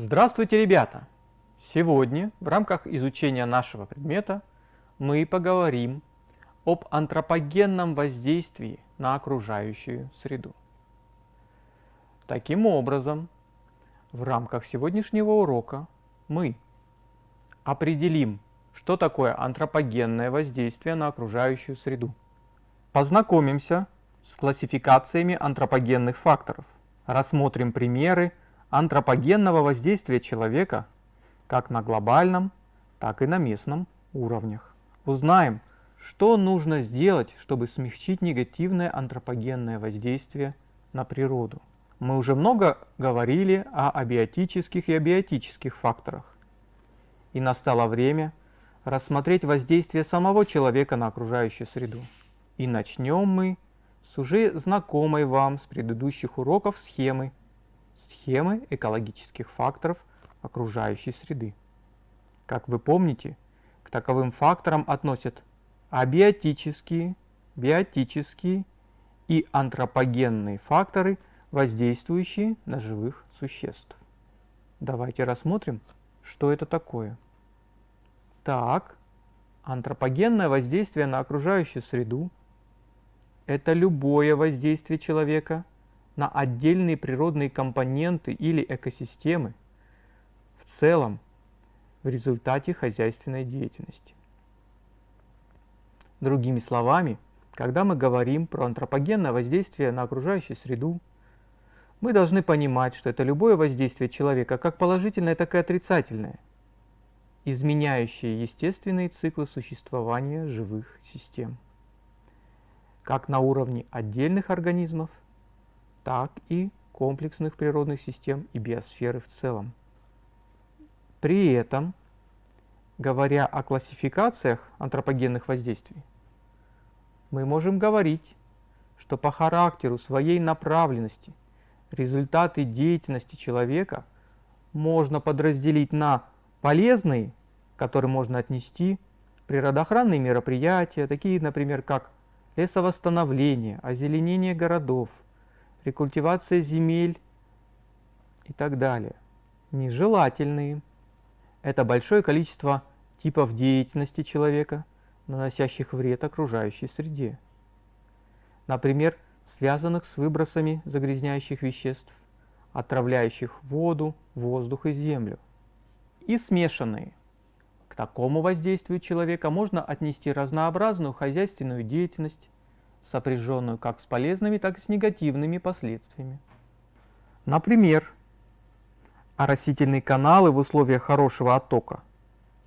Здравствуйте, ребята! Сегодня в рамках изучения нашего предмета мы поговорим об антропогенном воздействии на окружающую среду. Таким образом, в рамках сегодняшнего урока мы определим, что такое антропогенное воздействие на окружающую среду. Познакомимся с классификациями антропогенных факторов. Рассмотрим примеры антропогенного воздействия человека как на глобальном, так и на местном уровнях. Узнаем, что нужно сделать, чтобы смягчить негативное антропогенное воздействие на природу. Мы уже много говорили о абиотических и абиотических факторах. И настало время рассмотреть воздействие самого человека на окружающую среду. И начнем мы с уже знакомой вам с предыдущих уроков схемы экологических факторов окружающей среды. Как вы помните, к таковым факторам относят абиотические, биотические и антропогенные факторы, воздействующие на живых существ. Давайте рассмотрим, что это такое. Так, антропогенное воздействие на окружающую среду – это любое воздействие человека на отдельные природные компоненты или экосистемы в целом в результате хозяйственной деятельности. Другими словами, когда мы говорим про антропогенное воздействие на окружающую среду, мы должны понимать, что это любое воздействие человека, как положительное, так и отрицательное, изменяющее естественные циклы существования живых систем, как на уровне отдельных организмов, так и комплексных природных систем и биосферы в целом. При этом, говоря о классификациях антропогенных воздействий, мы можем говорить, что по характеру своей направленности результаты деятельности человека можно подразделить на полезные, к которым можно отнести природоохранные мероприятия, такие, например, как лесовосстановление, озеленение городов, рекультивация земель и так далее. Нежелательные – это большое количество типов деятельности человека, наносящих вред окружающей среде. Например, связанных с выбросами загрязняющих веществ, отравляющих воду, воздух и землю. И смешанные. К такому воздействию человека можно отнести разнообразную хозяйственную деятельность, сопряженную как с полезными, так и с негативными последствиями. Например, оросительные каналы в условиях хорошего оттока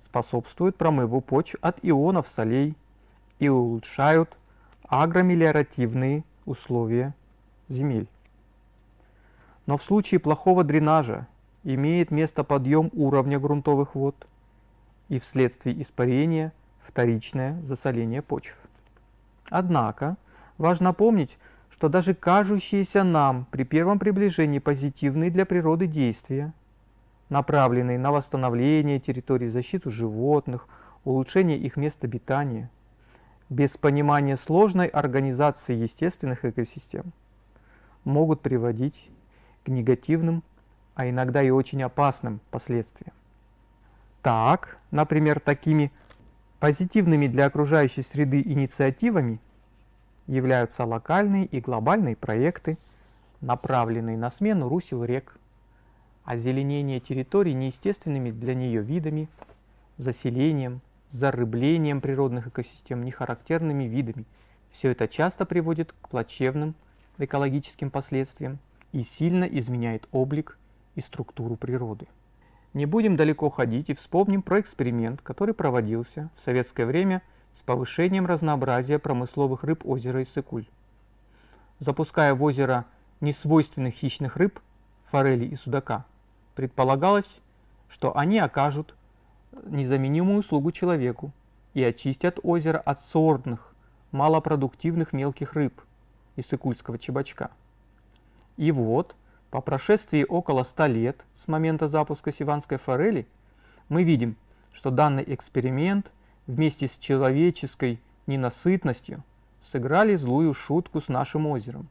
способствуют промыву почв от ионов солей и улучшают агромелиоративные условия земель. Но в случае плохого дренажа имеет место подъем уровня грунтовых вод и вследствие испарения вторичное засоление почв. Однако, важно помнить, что даже кажущиеся нам при первом приближении позитивные для природы действия, направленные на восстановление территорий, защиту животных, улучшение их места обитания, без понимания сложной организации естественных экосистем, могут приводить к негативным, а иногда и очень опасным последствиям. Так, например, такими позитивными для окружающей среды инициативами являются локальные и глобальные проекты, направленные на смену русел рек, озеленение территорий неестественными для нее видами, заселением, зарыблением природных экосистем нехарактерными видами. Все это часто приводит к плачевным экологическим последствиям и сильно изменяет облик и структуру природы. Не будем далеко ходить и вспомним про эксперимент, который проводился в советское время с повышением разнообразия промысловых рыб озера Иссык-Куль. Запуская в озеро несвойственных хищных рыб, форели и судака, предполагалось, что они окажут незаменимую услугу человеку и очистят озеро от сорных, малопродуктивных мелких рыб иссык-кульского чебачка. И вот, по прошествии около 100 лет с момента запуска севанской форели, мы видим, что данный эксперимент вместе с человеческой ненасытностью сыграли злую шутку с нашим озером,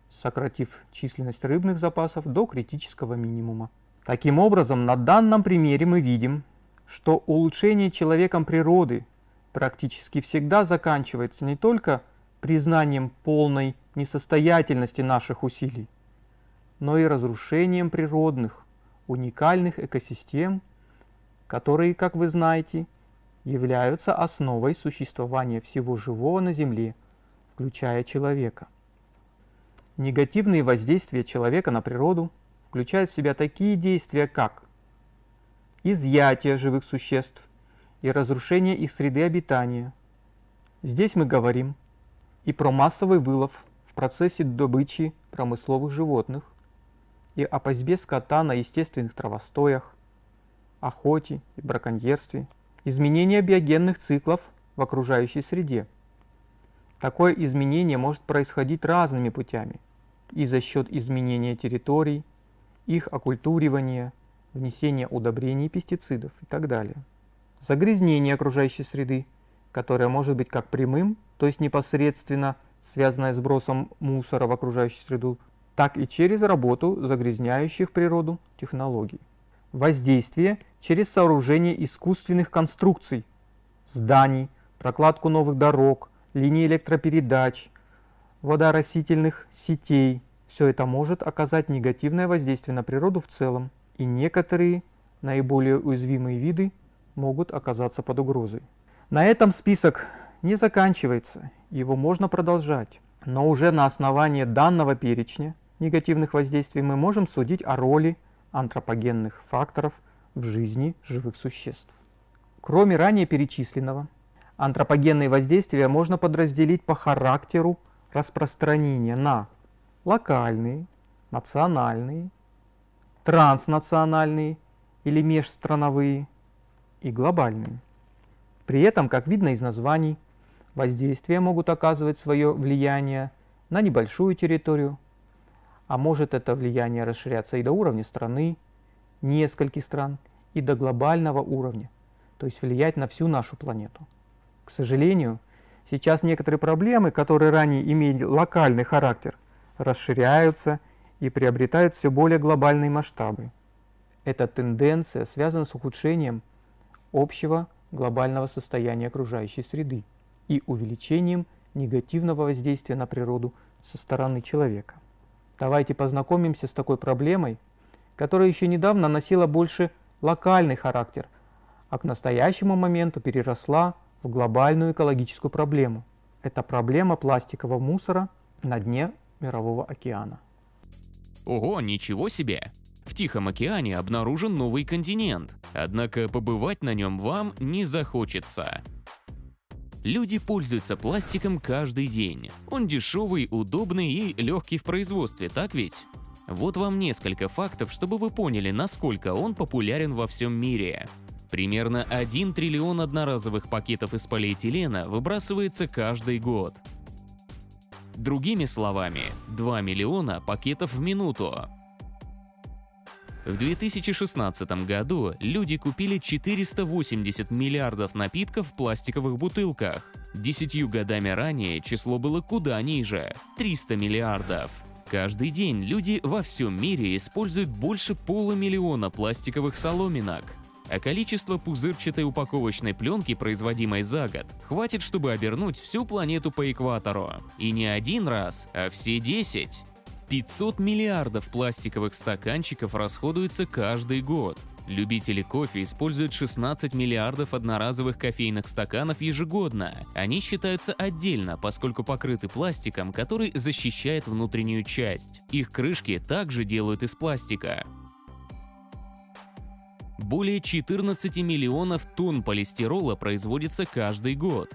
сократив численность рыбных запасов до критического минимума. Таким образом, на данном примере мы видим, что улучшение человеком природы практически всегда заканчивается не только признанием полной несостоятельности наших усилий, но и разрушением природных, уникальных экосистем, которые, как вы знаете, являются основой существования всего живого на Земле, включая человека. Негативные воздействия человека на природу включают в себя такие действия, как изъятие живых существ и разрушение их среды обитания. Здесь мы говорим и про массовый вылов в процессе добычи промысловых животных, и о пастьбе скота на естественных травостоях, охоте и браконьерстве, изменение биогенных циклов в окружающей среде. Такое изменение может происходить разными путями и за счет изменения территорий, их окультуривания, внесения удобрений и пестицидов и так далее. Загрязнение окружающей среды, которое может быть как прямым, то есть непосредственно связанное с сбросом мусора в окружающую среду, так и через работу загрязняющих природу технологий. Воздействие через сооружение искусственных конструкций, зданий, прокладку новых дорог, линий электропередач, водооросительных сетей. Все это может оказать негативное воздействие на природу в целом, и некоторые наиболее уязвимые виды могут оказаться под угрозой. На этом список не заканчивается, его можно продолжать, но уже на основании данного перечня негативных воздействий мы можем судить о роли антропогенных факторов в жизни живых существ. Кроме ранее перечисленного, антропогенные воздействия можно подразделить по характеру распространения на локальные, национальные, транснациональные или межстрановые и глобальные. При этом, как видно из названий, воздействия могут оказывать свое влияние на небольшую территорию, а может это влияние расширяться и до уровня страны, нескольких стран, и до глобального уровня, то есть влиять на всю нашу планету. К сожалению, сейчас некоторые проблемы, которые ранее имели локальный характер, расширяются и приобретают все более глобальные масштабы. Эта тенденция связана с ухудшением общего глобального состояния окружающей среды и увеличением негативного воздействия на природу со стороны человека. Давайте познакомимся с такой проблемой, которая еще недавно носила больше локальный характер, а к настоящему моменту переросла в глобальную экологическую проблему. Это проблема пластикового мусора на дне Мирового океана. Ого, ничего себе! В Тихом океане обнаружен новый континент, однако побывать на нем вам не захочется. Люди пользуются пластиком каждый день. Он дешевый, удобный и легкий в производстве, так ведь? Вот вам несколько фактов, чтобы вы поняли, насколько он популярен во всем мире. Примерно 1 триллион одноразовых пакетов из полиэтилена выбрасывается каждый год. Другими словами, 2 миллиона пакетов в минуту. В 2016 году люди купили 480 миллиардов напитков в пластиковых бутылках. 10 годами ранее число было куда ниже – 300 миллиардов. Каждый день люди во всем мире используют больше 500 000 пластиковых соломинок. А количество пузырчатой упаковочной пленки, производимой за год, хватит, чтобы обернуть всю планету по экватору. И не один раз, а все 10. 500 миллиардов пластиковых стаканчиков расходуется каждый год. Любители кофе используют 16 миллиардов одноразовых кофейных стаканов ежегодно. Они считаются отдельно, поскольку покрыты пластиком, который защищает внутреннюю часть. Их крышки также делают из пластика. Более 14 миллионов тонн полистирола производится каждый год.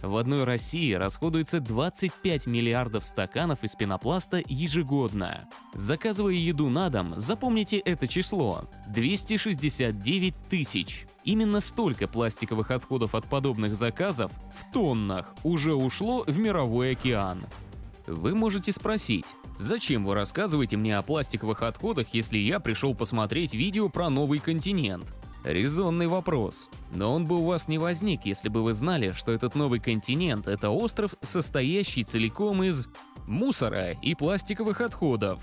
В одной России расходуется 25 миллиардов стаканов из пенопласта ежегодно. Заказывая еду на дом, запомните это число – 269 тысяч. Именно столько пластиковых отходов от подобных заказов в тоннах уже ушло в мировой океан. Вы можете спросить, зачем вы рассказываете мне о пластиковых отходах, если я пришел посмотреть видео про новый континент? Резонный вопрос. Но он бы у вас не возник, если бы вы знали, что этот новый континент – это остров, состоящий целиком из мусора и пластиковых отходов.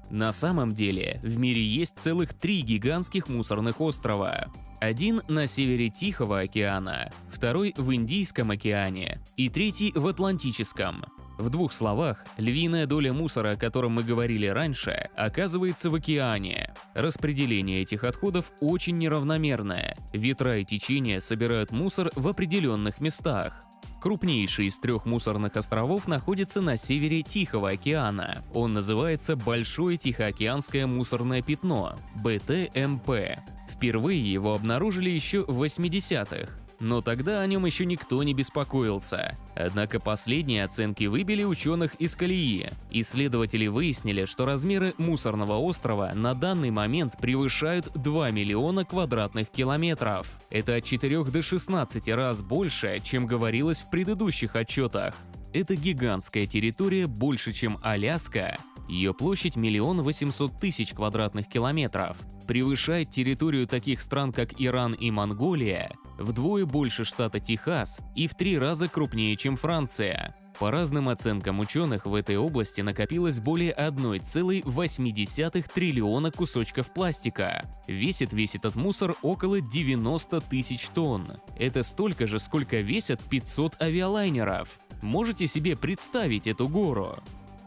На самом деле, в мире есть целых 3 гигантских мусорных острова. Один на севере Тихого океана, второй в Индийском океане и третий в Атлантическом. В двух словах, львиная доля мусора, о котором мы говорили раньше, оказывается в океане. Распределение этих отходов очень неравномерное. Ветра и течения собирают мусор в определенных местах. Крупнейший из 3 мусорных островов находится на севере Тихого океана. Он называется Большое Тихоокеанское мусорное пятно – БТМП. Впервые его обнаружили еще в 80-х. Но тогда о нем еще никто не беспокоился. Однако последние оценки выбили ученых из колеи. Исследователи выяснили, что размеры мусорного острова на данный момент превышают 2 миллиона квадратных километров. Это от 4 до 16 раз больше, чем говорилось в предыдущих отчетах. Это гигантская территория больше, чем Аляска. Ее площадь 1 800 000 квадратных километров. Превышает территорию таких стран, как Иран и Монголия, вдвое больше штата Техас и в 3 раза крупнее, чем Франция. По разным оценкам ученых, в этой области накопилось более 1,8 триллиона кусочков пластика. Весит весь этот мусор около 90 000 тонн. Это столько же, сколько весят 500 авиалайнеров. Можете себе представить эту гору?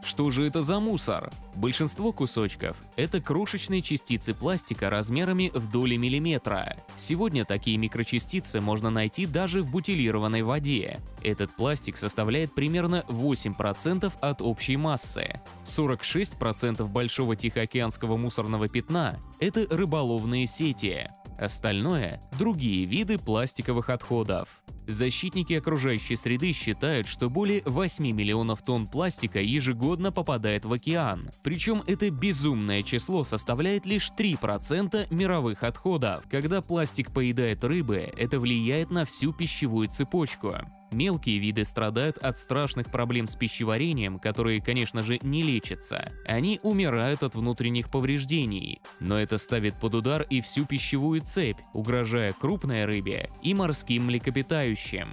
Что же это за мусор? Большинство кусочков – это крошечные частицы пластика размерами в доли миллиметра. Сегодня такие микрочастицы можно найти даже в бутилированной воде. Этот пластик составляет примерно 8% от общей массы. 46% Большого Тихоокеанского мусорного пятна – это рыболовные сети. Остальное – другие виды пластиковых отходов. Защитники окружающей среды считают, что более 8 миллионов тонн пластика ежегодно попадает в океан. Причем это безумное число составляет лишь 3% мировых отходов. Когда пластик поедает рыбы, это влияет на всю пищевую цепочку. Мелкие виды страдают от страшных проблем с пищеварением, которые, конечно же, не лечатся. Они умирают от внутренних повреждений. Но это ставит под удар и всю пищевую цепь, угрожая крупной рыбе и морским млекопитающим.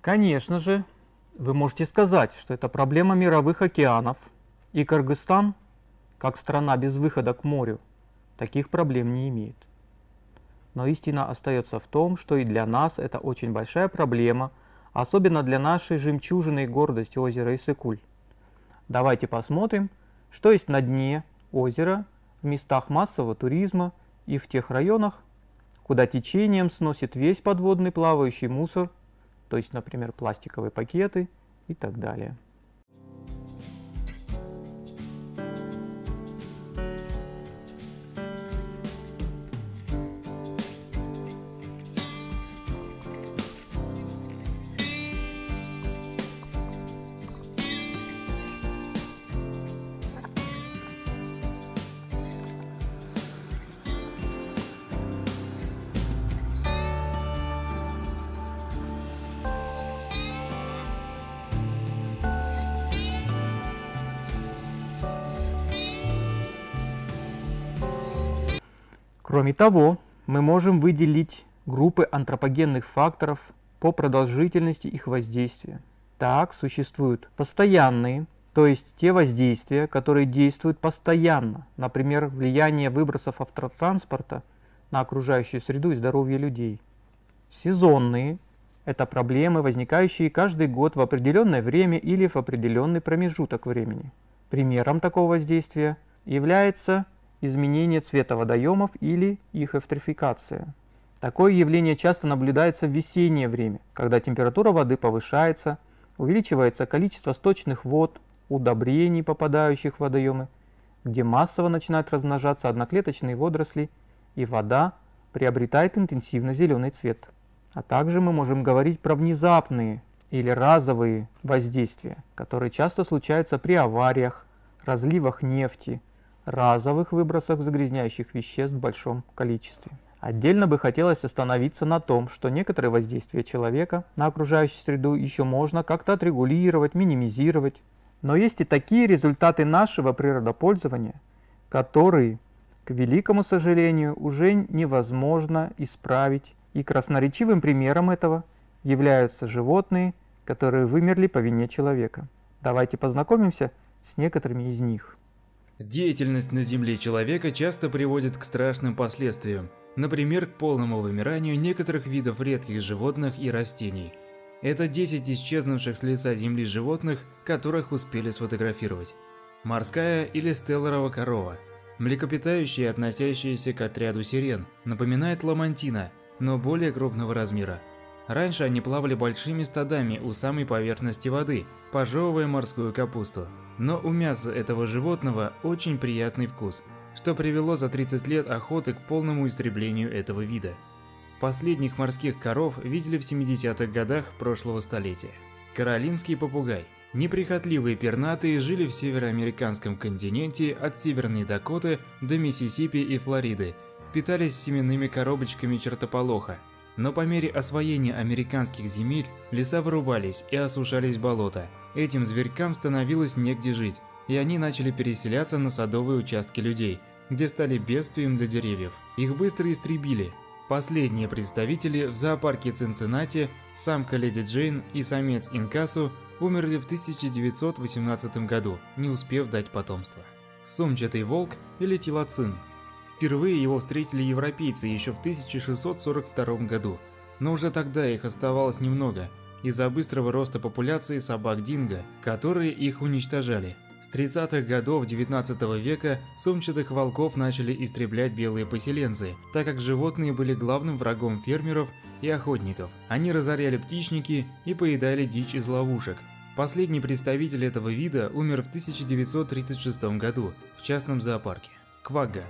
Конечно же, вы можете сказать, что это проблема мировых океанов, и Кыргызстан, как страна без выхода к морю, таких проблем не имеет. Но истина остается в том, что и для нас это очень большая проблема, особенно для нашей жемчужины и гордости озера Иссык-Куль. Давайте посмотрим, что есть на дне озера, в местах массового туризма и в тех районах, куда течением сносит весь подводный плавающий мусор, то есть, например, пластиковые пакеты и так далее. Кроме того, мы можем выделить группы антропогенных факторов по продолжительности их воздействия. Так, существуют постоянные, то есть те воздействия, которые действуют постоянно, например, влияние выбросов автотранспорта на окружающую среду и здоровье людей. Сезонные – это проблемы, возникающие каждый год в определенное время или в определенный промежуток времени. Примером такого воздействия является изменение цвета водоемов или их эвтрификация. Такое явление часто наблюдается в весеннее время, когда температура воды повышается, увеличивается количество сточных вод, удобрений, попадающих в водоемы, где массово начинают размножаться одноклеточные водоросли, и вода приобретает интенсивно зеленый цвет. А также мы можем говорить про внезапные или разовые воздействия, которые часто случаются при авариях, разливах нефти, разовых выбросах загрязняющих веществ в большом количестве. Отдельно бы хотелось остановиться на том, что некоторые воздействия человека на окружающую среду еще можно как-то отрегулировать, минимизировать. Но есть и такие результаты нашего природопользования, которые, к великому сожалению, уже невозможно исправить. И красноречивым примером этого являются животные, которые вымерли по вине человека. Давайте познакомимся с некоторыми из них. Деятельность на Земле человека часто приводит к страшным последствиям, например, к полному вымиранию некоторых видов редких животных и растений. Это 10 исчезнувших с лица Земли животных, которых успели сфотографировать. Морская или стелларова корова, млекопитающие, относящиеся к отряду сирен, напоминает ламантина, но более крупного размера. Раньше они плавали большими стадами у самой поверхности воды, пожевывая морскую капусту. Но у мяса этого животного очень приятный вкус, что привело за 30 лет охоты к полному истреблению этого вида. Последних морских коров видели в 70-х годах прошлого столетия. Каролинский попугай. Неприхотливые пернатые жили в североамериканском континенте от Северной Дакоты до Миссисипи и Флориды, питались семенными коробочками чертополоха. Но по мере освоения американских земель леса вырубались и осушались болота. Этим зверькам становилось негде жить, и они начали переселяться на садовые участки людей, где стали бедствием для деревьев. Их быстро истребили. Последние представители в зоопарке Цинциннати, самка Леди Джейн и самец Инкасу, умерли в 1918 году, не успев дать потомство. Сумчатый волк или тилоцин. Впервые его встретили европейцы еще в 1642 году, но уже тогда их оставалось немного из-за быстрого роста популяции собак динго, которые их уничтожали. С 30-х годов 19 века сумчатых волков начали истреблять белые поселенцы, так как животные были главным врагом фермеров и охотников. Они разоряли птичники и поедали дичь из ловушек. Последний представитель этого вида умер в 1936 году в частном зоопарке. Квагга.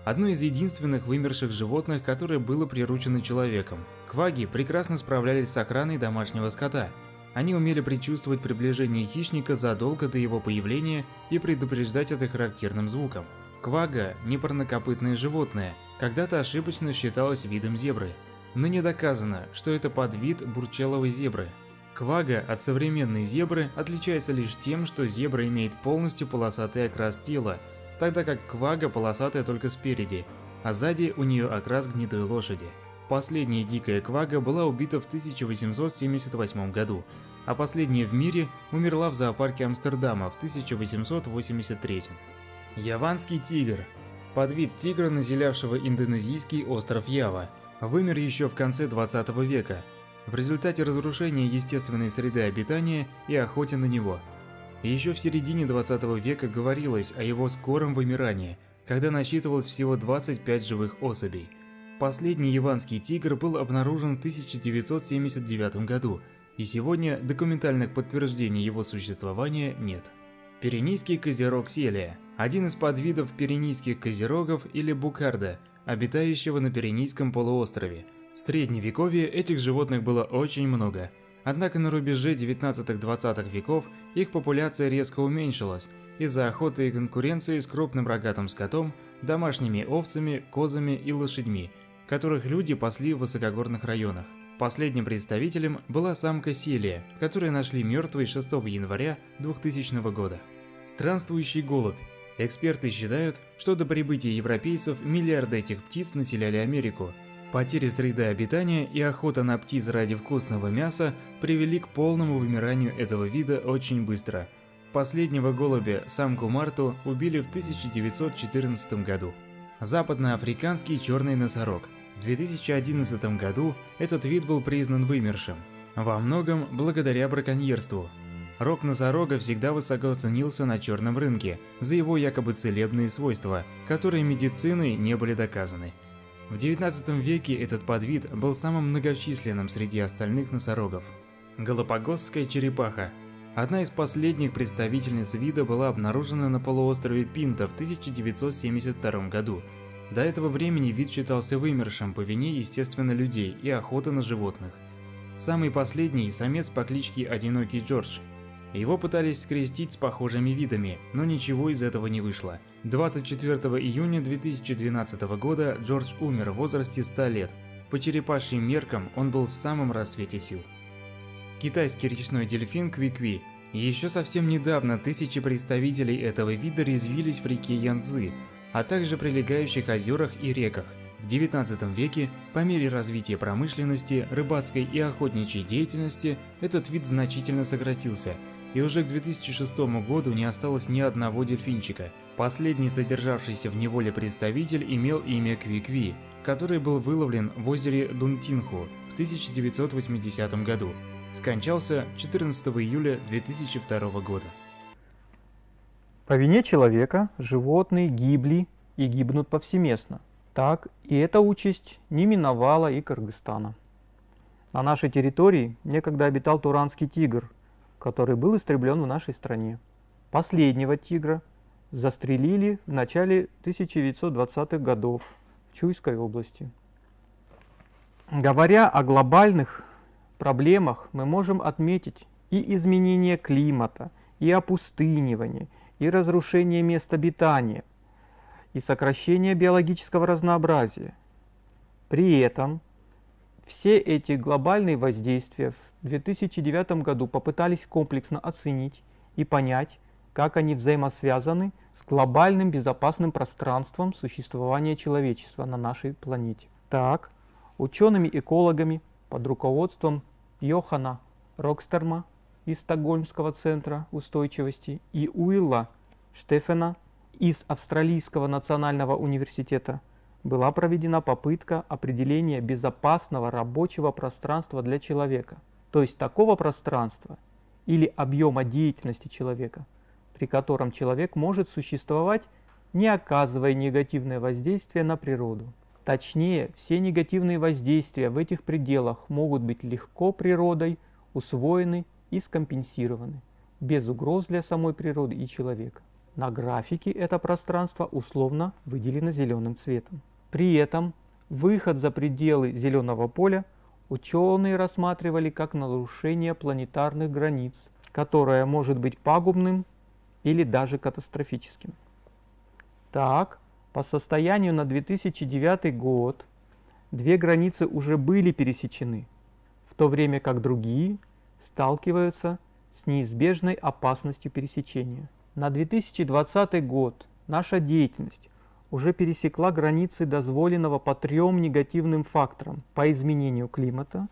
Одно из единственных вымерших животных, которое было приручено человеком. Квагги прекрасно справлялись с охраной домашнего скота. Они умели предчувствовать приближение хищника задолго до его появления и предупреждать это характерным звуком. Квагга – непарнокопытное животное, когда-то ошибочно считалось видом зебры. Ныне доказано, что это подвид бурчеловой зебры. Квагга от современной зебры отличается лишь тем, что зебра имеет полностью полосатый окрас тела, тогда как квагга полосатая только спереди, а сзади у нее окрас гнедой лошади. Последняя дикая квагга была убита в 1878 году, а последняя в мире умерла в зоопарке Амстердама в 1883. Яванский тигр. Подвид тигра, населявшего индонезийский остров Ява, вымер еще в конце 20 века в результате разрушения естественной среды обитания и охоты на него. Еще в середине 20 века говорилось о его скором вымирании, когда насчитывалось всего 25 живых особей. Последний яванский тигр был обнаружен в 1979 году, и сегодня документальных подтверждений его существования нет. Пиренейский козерог селия – один из подвидов пиренейских козерогов или букарда, обитающего на Пиренейском полуострове. В средневековье этих животных было очень много. Однако на рубеже 19-20 веков их популяция резко уменьшилась из-за охоты и конкуренции с крупным рогатым скотом, домашними овцами, козами и лошадьми, которых люди пасли в высокогорных районах. Последним представителем была самка селия, которую нашли мертвой 6 января 2000 года. Странствующий голубь. Эксперты считают, что до прибытия европейцев миллиарды этих птиц населяли Америку. Потеря среды обитания и охота на птиц ради вкусного мяса привели к полному вымиранию этого вида очень быстро. Последнего голубя, самку Марту, убили в 1914 году. Западноафриканский черный носорог. В 2011 году этот вид был признан вымершим, во многом благодаря браконьерству. Рог носорога всегда высоко ценился на черном рынке за его якобы целебные свойства, которые медициной не были доказаны. В 19 веке этот подвид был самым многочисленным среди остальных носорогов. Галапагосская черепаха. Одна из последних представительниц вида была обнаружена на полуострове Пинта в 1972 году. До этого времени вид считался вымершим по вине, естественно, людей и охоты на животных. Самый последний – самец по кличке Одинокий Джордж. Его пытались скрестить с похожими видами, но ничего из этого не вышло. 24 июня 2012 года Джордж умер в возрасте 100 лет. По черепашьим меркам он был в самом расцвете сил. Китайский речной дельфин Кви-Кви. Еще совсем недавно тысячи представителей этого вида резвились в реке Янцзы, а также прилегающих озерах и реках. В 19 веке, по мере развития промышленности, рыбацкой и охотничьей деятельности, этот вид значительно сократился, и уже к 2006 году не осталось ни одного дельфинчика. Последний содержавшийся в неволе представитель имел имя Кви-Кви, который был выловлен в озере Дунтинху в 1980 году. Скончался 14 июля 2002 года. По вине человека животные гибли и гибнут повсеместно. Так и эта участь не миновала и Кыргызстана. На нашей территории некогда обитал туранский тигр, который был истреблен в нашей стране. Последнего тигра застрелили в начале 1920-х годов в Чуйской области. Говоря о глобальных проблемах, мы можем отметить и изменение климата, и опустынивание, и разрушение мест обитания, и сокращение биологического разнообразия. При этом все эти глобальные воздействия в 2009 году попытались комплексно оценить и понять, как они взаимосвязаны с глобальным безопасным пространством существования человечества на нашей планете. Так, учеными-экологами под руководством Йохана Рокстерма из Стокгольмского центра устойчивости и Уилла Штефена из Австралийского национального университета была проведена попытка определения безопасного рабочего пространства для человека, то есть такого пространства или объема деятельности человека, при котором человек может существовать, не оказывая негативное воздействие на природу. Точнее, все негативные воздействия в этих пределах могут быть легко природой усвоены и скомпенсированы, без угроз для самой природы и человека. На графике это пространство условно выделено зеленым цветом. При этом выход за пределы зеленого поля ученые рассматривали как нарушение планетарных границ, которое может быть пагубным или даже катастрофическим. Так, по состоянию на 2009 год две границы уже были пересечены, в то время как другие сталкиваются с неизбежной опасностью пересечения. На 2020 год наша деятельность уже пересекла границы дозволенного по трем негативным факторам: по изменению климата,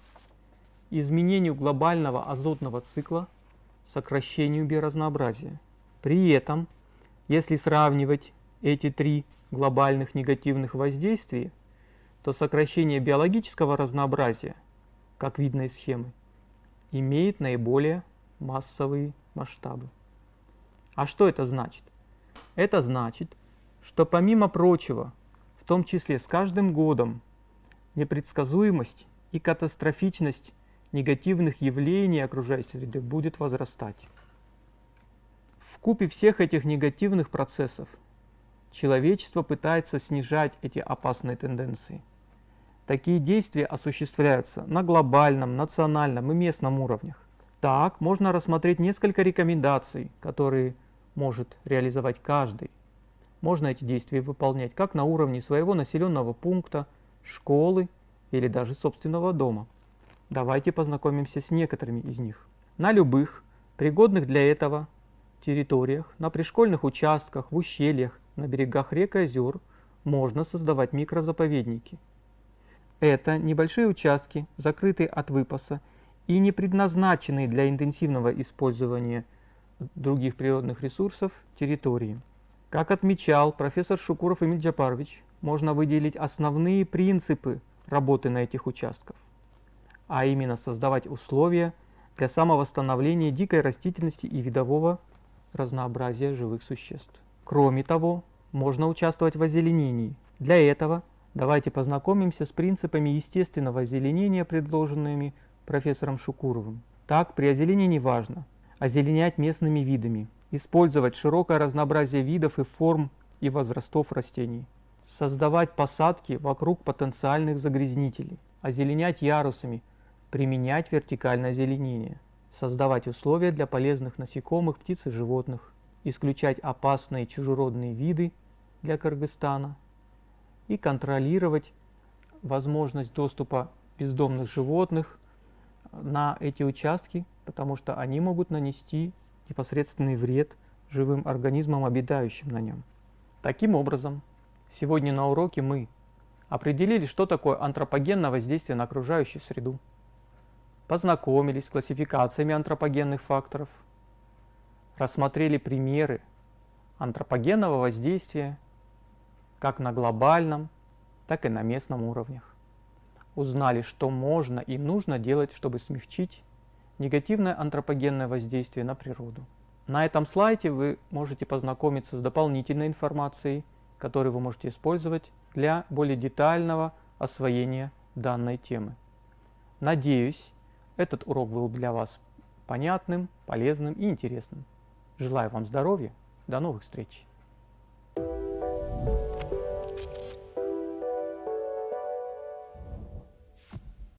изменению глобального азотного цикла, сокращению биоразнообразия. При этом, если сравнивать эти три глобальных негативных воздействия, то сокращение биологического разнообразия, как видно из схемы, имеет наиболее массовые масштабы. А что это значит? Это значит, что помимо прочего, в том числе с каждым годом, непредсказуемость и катастрофичность негативных явлений окружающей среды будет возрастать. Вкупе всех этих негативных процессов человечество пытается снижать эти опасные тенденции. Такие действия осуществляются на глобальном, национальном и местном уровнях. Так, можно рассмотреть несколько рекомендаций, которые может реализовать каждый. Можно эти действия выполнять как на уровне своего населенного пункта, школы или даже собственного дома. Давайте познакомимся с некоторыми из них. На любых, пригодных для этого территориях, на пришкольных участках, в ущельях, на берегах рек и озер можно создавать микрозаповедники. Это небольшие участки, закрытые от выпаса и не предназначенные для интенсивного использования других природных ресурсов территории. Как отмечал профессор Шукуров Эмиль Джапарович, можно выделить основные принципы работы на этих участках, а именно создавать условия для самовосстановления дикой растительности и видового разнообразия живых существ. Кроме того, можно участвовать в озеленении. Для этого давайте познакомимся с принципами естественного озеленения, предложенными профессором Шукуровым. Так, при озеленении важно озеленять местными видами, использовать широкое разнообразие видов и форм и возрастов растений, создавать посадки вокруг потенциальных загрязнителей, озеленять ярусами, применять вертикальное озеленение, создавать условия для полезных насекомых, птиц и животных, исключать опасные чужеродные виды для Кыргызстана и контролировать возможность доступа бездомных животных на эти участки, потому что они могут нанести непосредственный вред живым организмам, обитающим на нем. Таким образом, сегодня на уроке мы определили, что такое антропогенное воздействие на окружающую среду, познакомились с классификациями антропогенных факторов, рассмотрели примеры антропогенного воздействия как на глобальном, так и на местном уровнях. Узнали, что можно и нужно делать, чтобы смягчить негативное антропогенное воздействие на природу. На этом слайде вы можете познакомиться с дополнительной информацией, которую вы можете использовать для более детального освоения данной темы. Надеюсь, этот урок был для вас понятным, полезным и интересным. Желаю вам здоровья. До новых встреч!